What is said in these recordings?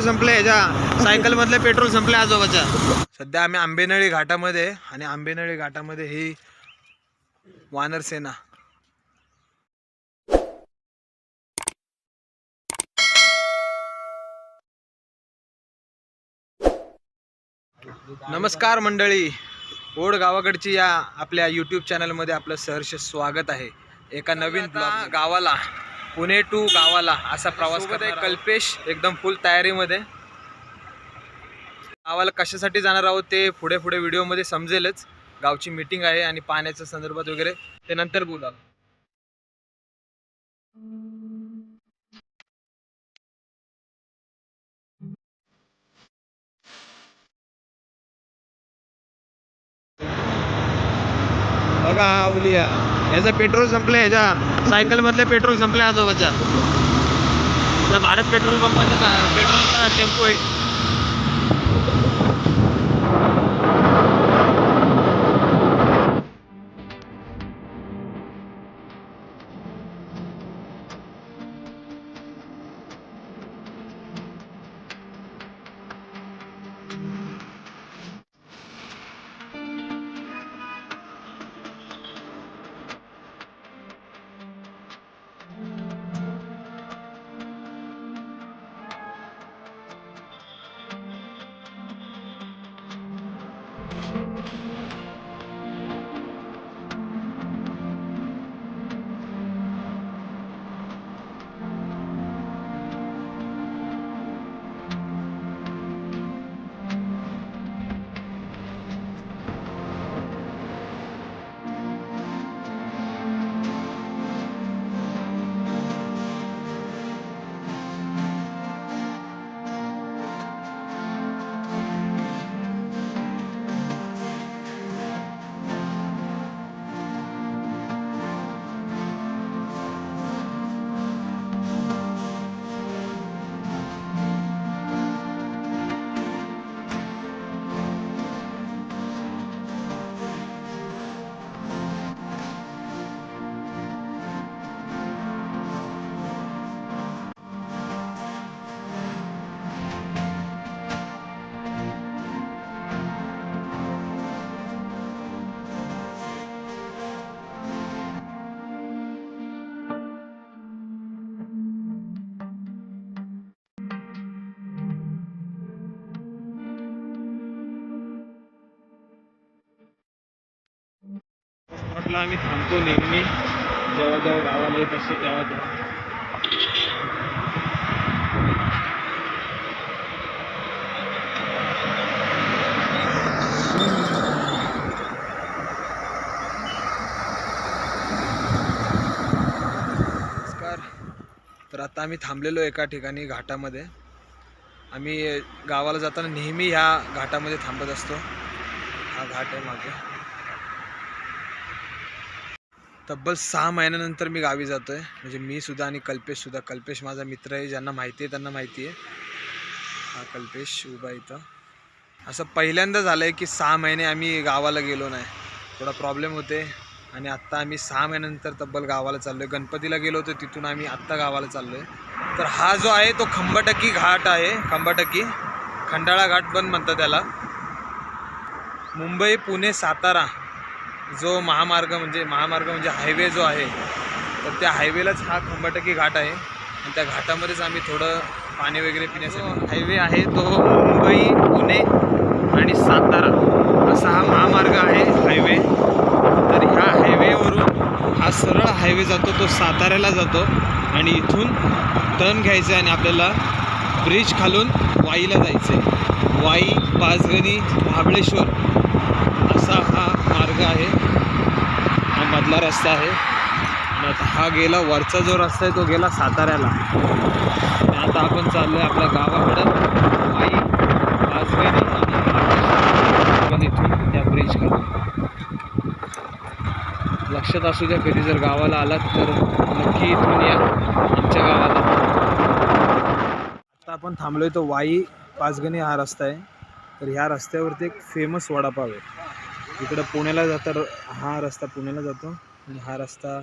संपले ह्याच्या सायकल मधले पेट्रोल संपले आजोबाच्या. सध्या आम्ही आंबेनळी घाटामध्ये आणि आंबेनळी घाटामध्ये ही वानर सेना. नमस्कार मंडळी, ओढ गावाकडची या आपल्या यूट्यूब चॅनलमध्ये आपलं सहर्ष स्वागत आहे. एका नवीन गावाला, पुणे टू गावाला असा प्रवास करत कल्पेश एकदम फुल तयारीमध्ये. गावाला कशासाठी जाणार आहोत ते पुढे व्हिडिओमध्ये समजेलच. गावची मीटिंग आहे आणि पाण्याच्या संदर्भात वगैरे ते नंतर बोला. बघा आवलिया, याचं पेट्रोल संपलं, ह्याच्या सायकल मधले पेट्रोल संपले आजोबाच्या. भारत पेट्रोल पंपाचा पेट्रोलचा टेम्पो आहे. म्हटलं आम्ही थांबतो नेहमी, जेव्हा गावाला येत असतो तेव्हा. नमस्कार. तर आता आम्ही थांबलेलो एका ठिकाणी घाटामध्ये. आम्ही गावाला जाताना नेहमी ह्या घाटामध्ये थांबत असतो. हा घाट आहे मागे. तब्बल 6 महिन्यानंतर मी गावी जातोय. म्हणजे मी सुद्धा आणि कल्पेश सुद्धा. कल्पेश माझा मित्र आहे, ज्यांना माहिती आहे त्यांना माहिती आहे. हा कल्पेश उभा इथं. असं पहिल्यांदा झालं आहे की 6 महिने आम्ही गावाला गेलो नाही. थोडा प्रॉब्लेम होते आणि आत्ता आम्ही 6 महिन्यानंतर तब्बल गावाला चाललो आहे. गणपतीला गेलो होतो, तिथून आम्ही आत्ता गावाला चाललो आहे. तर हा जो आहे तो खंबाटकी घाट आहे. खंबाटकी, खंडाळा घाट पण म्हणतात त्याला. मुंबई पुणे सातारा जो महामार्ग म्हणजे हायवे जो आहे, तर त्या हायवेलाच हा खंबाटकी घाट आहे. आणि त्या घाटामध्येच आम्ही थोडं पाणी वगैरे पिण्यासाठी. हायवे आहे तो मुंबई पुणे आणि सातारा असा हा महामार्ग आहे, हायवे. तर ह्या हायवेवरून हा सरळ हायवे जातो, तो साताऱ्याला जातो. आणि इथून टर्न घ्यायचं आहे आणि आपल्याला ब्रिज खालून वाईला जायचं आहे. वाई, पाचगणी, महाबळेश्वर असा हा मार्ग आहे. हा मधला रस्ता आहे. आणि आता हा गेला, वरचा जो रस्ता आहे तो गेला साताऱ्याला. आणि आता आपण चाललोय आपल्या गावाकडं. वाई, पाचगणी आणि इथून त्या ब्रिज खालून. लक्षात असू द्या, कधी जर गावाला आलात तर नक्की इथून या आमच्या गावाला. आता आपण थांबलोय तो वाई पाचगणी हा रस्ता आहे. तर ह्या रस्त्यावरती एक फेमस वडापाव आहे. इकडं पुण्याला जाता हा रस्ता पुण्याला जातो आणि हा रस्ता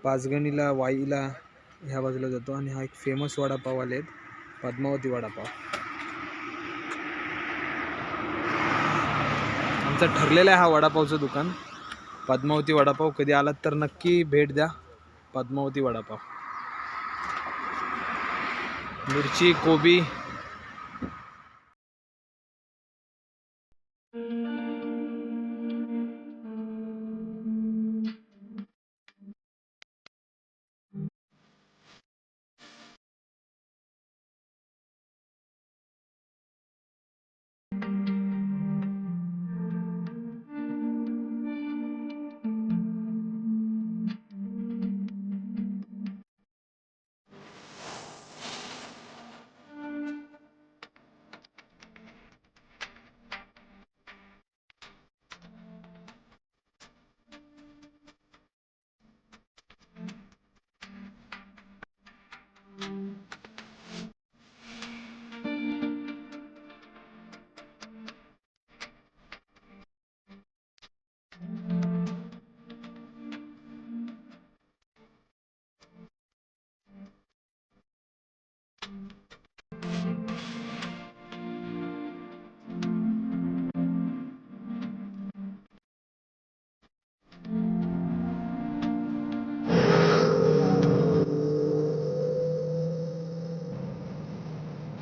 पाचगणीला, वाईला ह्या बाजूला जातो. आणि हा एक फेमस वडापाव आले आहेत. पद्मावती वडापाव आमचं ठरलेलं आहे हा वडापावचं दुकान पद्मावती वडापाव. कधी आलात तर नक्की भेट द्या. पद्मावती वडापाव. मिरची कोबी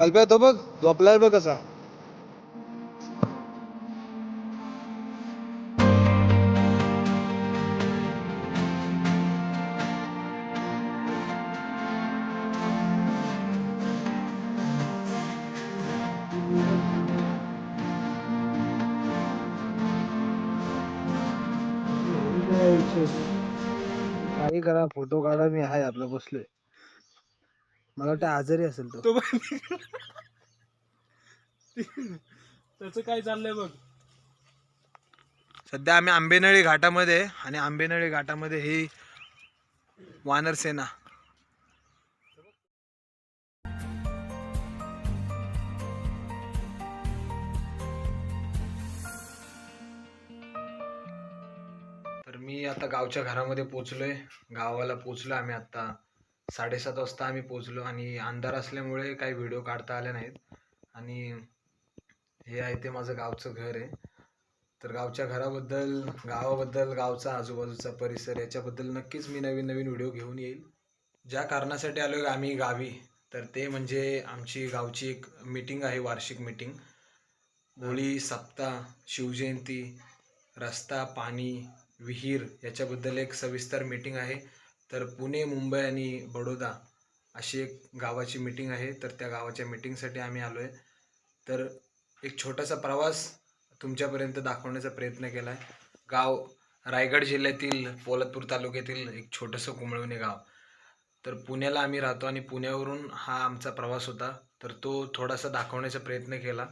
अल्प्या तो बघ झोपलाय बघ कसा. काही करा फोटो काढा मी आहे आपलं बसलोय. मला वाटतं आजारी असेल तो. त्याचं काय चाललंय बघ. सध्या आम्ही आंबेनळी घाटामध्ये आणि आंबेनळी घाटामध्ये ही वानर सेना. तर मी आता गावच्या घरामध्ये पोचलोय. गावाला पोचलो आम्ही आता 7:30 वाजता आम्ही पोचलो आणि अंधार असल्यामुळे काही व्हिडिओ काढता आले नाहीत. आणि हे आहे ते माझं गावचं घर आहे. तर गावच्या घराबद्दल, गावाबद्दल, गावचा आजूबाजूचा परिसर याच्याबद्दल नक्कीच मी नवीन नवीन व्हिडिओ घेऊन येईल. ज्या कारणासाठी आलो आम्ही गावी तर ते म्हणजे आमची गावची एक मीटिंग आहे, वार्षिक मीटिंग. होळी, सप्ताह, शिवजयंती, रस्ता, पाणी, विहीर याच्याबद्दल एक सविस्तर मीटिंग आहे. तर पुणे, मुंबई आणि बडोदा अशी एक गावाची मीटिंग आहे. तर त्या गावाच्या मीटिंगसाठी आम्ही आलो आहे. तर एक छोटासा प्रवास तुमच्यापर्यंत दाखवण्याचा प्रयत्न केला आहे. गाव रायगड जिल्ह्यातील पोलादपूर तालुक्यातील एक छोटंसं कुंबळवणे गाव. तर पुण्याला आम्ही राहतो आणि पुण्यावरून हा आमचा प्रवास होता. तर तो थोडासा दाखवण्याचा प्रयत्न केला.